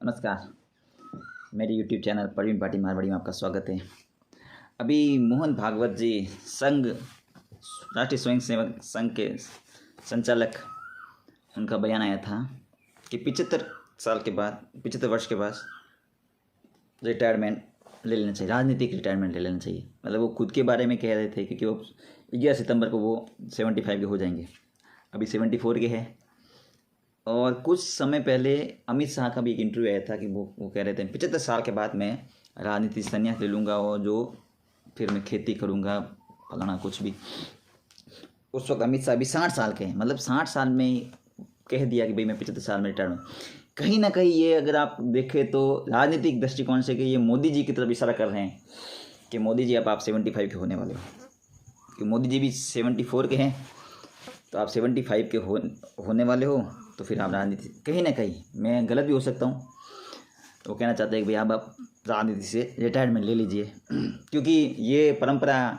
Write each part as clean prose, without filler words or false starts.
नमस्कार। मेरे YouTube channel Praveen Patil Marwari में आपका स्वागत है। अभी मोहन भागवत जी संघ राष्ट्रीय स्वयंसेवक संघ के संचालक, उनका बयान आया था कि 75 वर्ष के बाद रिटायरमेंट ले लेना चाहिए, राजनीतिक रिटायरमेंट ले लेना चाहिए। मतलब वो खुद के बारे में कह रहे थे क्योंकि वो 11 सितंबर को वो 75 के हो जाएंगे। अभी 74 के हैं। और कुछ समय पहले अमित शाह का भी एक इंटरव्यू आया था कि वो कह रहे थे 75 साल के बाद मैं राजनीति से संन्यास ले लूँगा और जो फिर मैं खेती करूँगा, फलाना कुछ भी। उस वक्त अमित शाह भी 60 साल के हैं, मतलब 60 साल में ही कह दिया कि भाई मैं 75 साल में रिटायर हूँ। कहीं ना कहीं ये अगर आप देखें तो राजनीतिक दृष्टिकोण से कि ये मोदी जी की तरफ इशारा कर रहे हैं कि मोदी जी अब आप 75 के होने वाले हो, कि मोदी जी भी 74 के हैं तो आप 75 के होने वाले हो, तो फिर आप राजनीति, कहीं ना कहीं मैं गलत भी हो सकता हूँ, वो कहना चाहते हैं कि भाई आप राजनीति से रिटायरमेंट ले लीजिए। क्योंकि ये परंपरा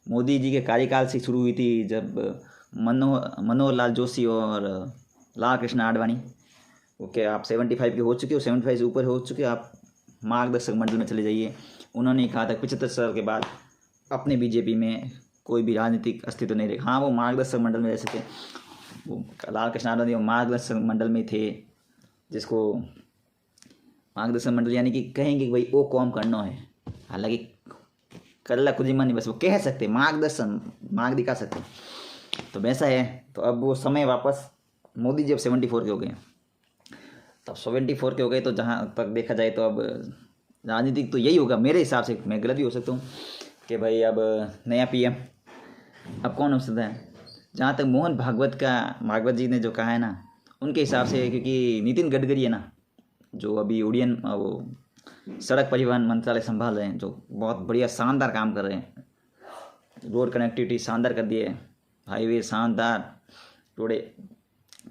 मोदी जी के कार्यकाल से शुरू हुई थी, जब मनोहर लाल जोशी और लाल कृष्ण आडवाणी, ओके आप 75 के हो चुके हो, 75 से ऊपर हो चुके हो, आप मार्गदर्शक मंडल में चले जाइए। उन्होंने कहा था 75 साल के बाद अपने बीजेपी में कोई भी राजनीतिक अस्तित्व नहीं रहे। हाँ, वो मार्गदर्शक मंडल में रह सके, वो लाल कृष्ण आडवाणी मार्गदर्शक मंडल में थे, जिसको मार्गदर्शक मंडल यानी कि कहेंगे कि भाई वो कौम करना है, हालांकि करला खुद ही मन नहीं, बस वो कह सकते, मार्गदर्शन मार्ग दिखा सकते। तो वैसा है। तो अब वो समय वापस, मोदी जी अब 74 के हो गए, तब 74 के हो गए, तो जहाँ तक देखा जाए तो अब राजनीतिक तो यही होगा मेरे हिसाब से, मैं गलत भी हो सकता हूँ, कि भाई अब नया पीएम अब कौन हो सकता है। जहाँ तक मोहन भागवत जी ने जो कहा है ना, उनके हिसाब से, क्योंकि नितिन गडकरी है ना, जो अभी उड़ियन वो सड़क परिवहन मंत्रालय संभाल रहे हैं, जो बहुत बढ़िया शानदार काम कर रहे हैं, रोड कनेक्टिविटी शानदार कर दिए, हाईवे शानदार रोडे,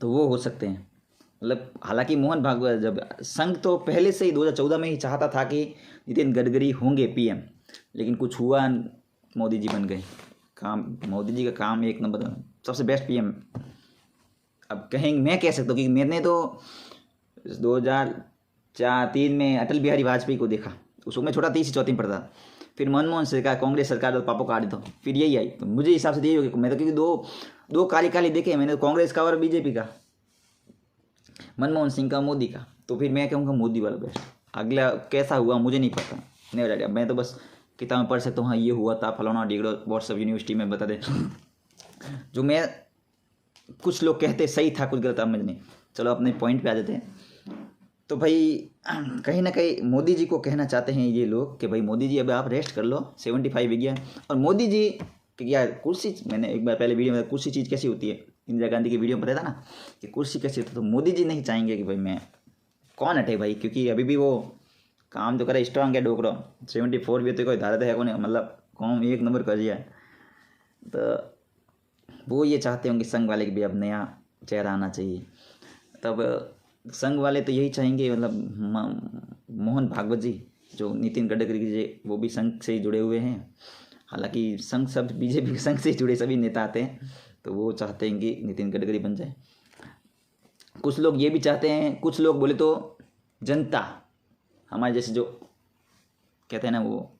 तो वो हो सकते हैं। मतलब हालांकि मोहन भागवत, जब संघ तो पहले से ही 2014 में ही चाहता था कि नितिन गडकरी होंगे पीएम, लेकिन कुछ हुआ, मोदी जी बन गए। काम, मोदी जी का काम एक नंबर, सबसे बेस्ट पीएम। अब कहेंगे, मैं कह सकता हूँ कि मैंने तो 2004-3 में अटल बिहारी वाजपेयी को देखा, उसको मैं छोटा 3-4 पढ़ता, फिर मनमोहन सरकार, कांग्रेस सरकार, और पापा काट दो, फिर यही आई। तो मुझे हिसाब से यही होगी, मैं तो क्योंकि दो कार्यकाल ही देखे मैंने, कांग्रेस का और बीजेपी का, मनमोहन सिंह का, मोदी का, तो फिर मैं कहूँगा मोदी वाला बेस्ट। अगला कैसा हुआ मुझे नहीं पता, नहीं आइडिया, मैं तो बस किताब में पढ़ सकता हूँ, हाँ ये हुआ था फलाना डिगड़ो, व्हाट्सएप यूनिवर्सिटी में बता दे। जो मैं, कुछ लोग कहते सही था, कुछ गलत, अब मैं नहीं, चलो अपने पॉइंट पे आ जाते हैं। तो भाई कहीं ना कहीं मोदी जी को कहना चाहते हैं ये लोग कि भाई मोदी जी अब आप रेस्ट कर लो, 75 हो गया। और मोदी जी कि यार कुर्सी, मैंने एक बार पहले वीडियो में, कुर्सी चीज़ कैसी होती है, इंदिरा गांधी की वीडियो में बताया था ना कि कुर्सी कैसी होती है, तो मोदी जी नहीं चाहेंगे कि भाई मैं कौन हटे भाई, क्योंकि अभी भी वो काम जो करे स्ट्रांग है, डोकरो 74 भी तो कोई धारत है, कौन, मतलब कौन एक नंबर कर दिया। तो वो ये चाहते होंगे संघ वाले कि भी अब नया चेहरा आना चाहिए। तब संघ वाले तो यही चाहेंगे, मतलब मोहन भागवत जी, जो नितिन गडकरी जी, वो भी संघ से ही जुड़े हुए हैं। हालांकि संघ सब बीजेपी के संघ से जुड़े सभी नेता आते हैं, तो वो चाहते हैं कि नितिन गडकरी बन जाए। कुछ लोग ये भी चाहते हैं, कुछ लोग बोले तो जनता, हमारे जैसे जो कहते हैं ना, वो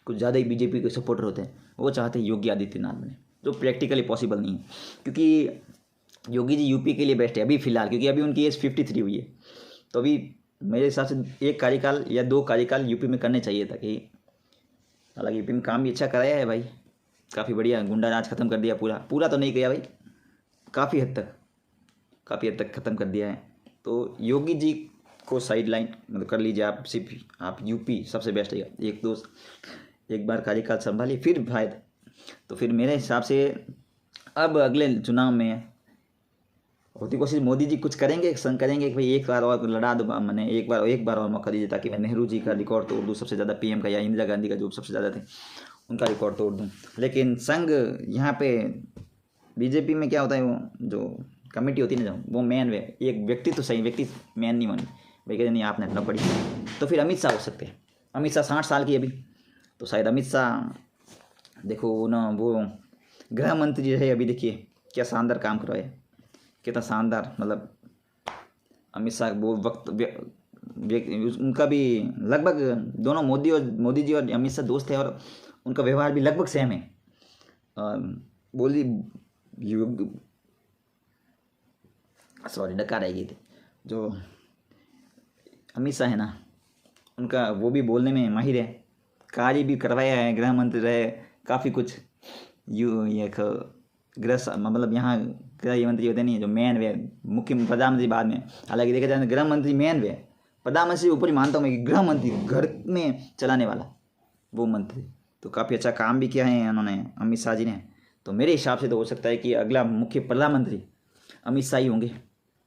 कुछ ज़्यादा ही बीजेपी के सपोर्टर होते हैं, वो चाहते हैं योगी आदित्यनाथ बने, जो प्रैक्टिकली पॉसिबल नहीं है, क्योंकि योगी जी यूपी के लिए बेस्ट है अभी फ़िलहाल, क्योंकि अभी उनकी एज 53 हुई है। तो अभी मेरे हिसाब से एक कार्यकाल या 2 कार्यकाल यूपी में करने चाहिए था। कि हालांकि यूपी में काम भी अच्छा कराया है भाई, काफ़ी बढ़िया, गुंडा राज खत्म कर दिया, पूरा तो नहीं किया भाई, काफ़ी हद तक ख़त्म कर दिया है। तो योगी जी को साइड लाइन मतलब कर लीजिए आप, सिर्फ आप यूपी सबसे बेस्ट है। एक बार कार्यकाल संभालिए फिर फायदा। तो फिर मेरे हिसाब से अब अगले चुनाव में होती कोशिश, मोदी जी कुछ करेंगे, संग करेंगे कि भाई एक बार और लड़ा दो, मैंने एक बार और मौका दीजिए, ताकि मैं नेहरू जी का रिकॉर्ड तोड़ दूँ, सबसे ज़्यादा पीएम का, या इंदिरा गांधी का जो सबसे ज़्यादा थे उनका रिकॉर्ड तोड़ दूँ। लेकिन संघ यहाँ पे बीजेपी में क्या होता है, वो जो कमेटी होती है ना, वो मेन वे, एक व्यक्ति तो सही, व्यक्ति मेन नहीं बने भाई, कहते नहीं आपने अपना पड़ी। तो फिर अमित शाह हो सकते हैं। अमित शाह 60 साल की अभी, तो शायद अमित शाह, देखो ना, वो गृह मंत्री रहे अभी, देखिए क्या शानदार काम करवाए, कितना शानदार, मतलब अमित शाह वो वक्त उनका भी लगभग दोनों मोदी जी और अमित शाह दोस्त है और उनका व्यवहार भी लगभग सेम है। बोली सॉरी डकार आई गई थी। जो अमित शाह है ना, उनका वो भी बोलने में माहिर है, कार्य भी करवाया है, गृह मंत्री रहे, काफ़ी कुछ ये गृह मतलब यहाँ गृह मंत्री होते नहीं जो मेन वे, मुख्य प्रधानमंत्री बाद में। हालांकि देखा जाए गृह मंत्री मेन वे, प्रधानमंत्री ऊपर ही मानता हूँ मैं कि गृह मंत्री घर में चलाने वाला वो मंत्री, तो काफ़ी अच्छा काम भी किया है उन्होंने अमित शाह जी ने। तो मेरे हिसाब से तो हो सकता है कि अगला मुख्य प्रधानमंत्री अमित शाह ही होंगे,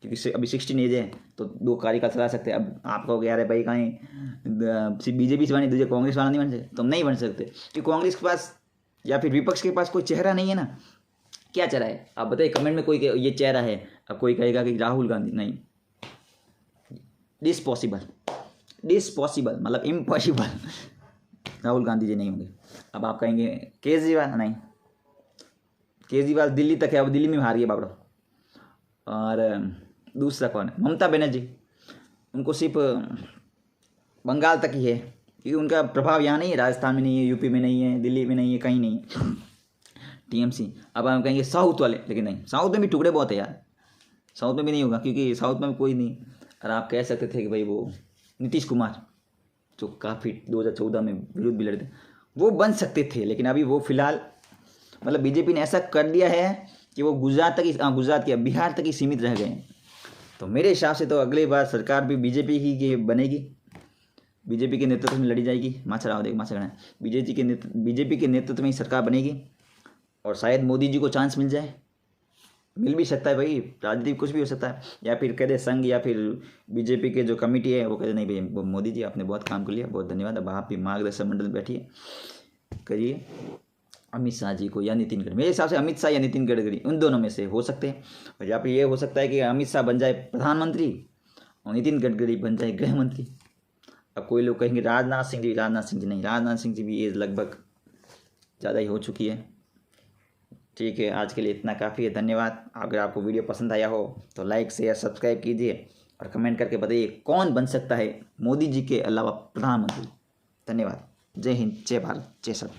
क्योंकि अभी 16 एज है तो 2 कार्यकाल चला सकते हैं। अब आप कहोगे यार भाई कहीं बीजेपी से बने दूसरे कांग्रेस वाला नहीं बन सकते, तो नहीं बन सकते क्योंकि कांग्रेस के पास या फिर विपक्ष के पास कोई चेहरा नहीं है ना। क्या चेहरा है आप बताइए कमेंट में, कोई ये चेहरा है। अब कोई कहेगा कि राहुल गांधी, नहीं, डिसपॉसिबल मतलब इम्पॉसिबल, राहुल गांधी जी नहीं होंगे। अब आप कहेंगे केजरीवाल, नहीं, केजरीवाल दिल्ली तक है, अब दिल्ली में हार गया बाबड़ा। और दूसरा कौन है, ममता बनर्जी, उनको सिर्फ बंगाल तक ही है क्योंकि उनका प्रभाव यहाँ नहीं है, राजस्थान में नहीं है, यूपी में नहीं है, दिल्ली में नहीं है, कहीं नहीं है, टीएमसी। अब हम कहेंगे साउथ वाले, लेकिन नहीं, साउथ में भी टुकड़े बहुत है यार, साउथ में भी नहीं होगा क्योंकि साउथ में कोई नहीं। और आप कह सकते थे कि भाई वो नीतीश कुमार जो काफ़ी 2014 में विरोध भी लड़ते, वो बन सकते थे, लेकिन अभी वो फिलहाल मतलब बीजेपी ने ऐसा कर दिया है कि वो गुजरात तक ही, गुजरात क्या बिहार तक ही सीमित रह गए। तो मेरे हिसाब से तो अगली बार सरकार भी बीजेपी की बनेगी, बीजेपी के नेतृत्व में लड़ी जाएगी। बीजेपी के नेतृत्व में ही सरकार बनेगी और शायद मोदी जी को चांस मिल भी सकता है भाई, राजनीति कुछ भी हो सकता है। या फिर कह दे संघ या फिर बीजेपी के जो कमेटी है वो कहते नहीं भाई मोदी जी आपने बहुत काम कर लिया, बहुत धन्यवाद, अब आप भी मार्गदर्शन मंडल में बैठिए, करिए अमित शाह जी को या नितिन गडकरी। मेरे हिसाब से अमित शाह या नितिन गडकरी उन दोनों में से हो सकते हैं। और या फिर ये हो सकता है कि अमित शाह बन जाए प्रधानमंत्री और नितिन गडकरी बन जाए गृह मंत्री। अब कोई लोग कहेंगे राजनाथ सिंह जी नहीं, राजनाथ सिंह जी भी एज लगभग ज़्यादा ही हो चुकी है। ठीक है, आज के लिए इतना काफ़ी है, धन्यवाद। अगर आपको वीडियो पसंद आया हो तो लाइक शेयर सब्सक्राइब कीजिए और कमेंट करके बताइए कौन बन सकता है मोदी जी के अलावा प्रधानमंत्री। धन्यवाद। जय हिंद, जय भारत, जय सत्ता।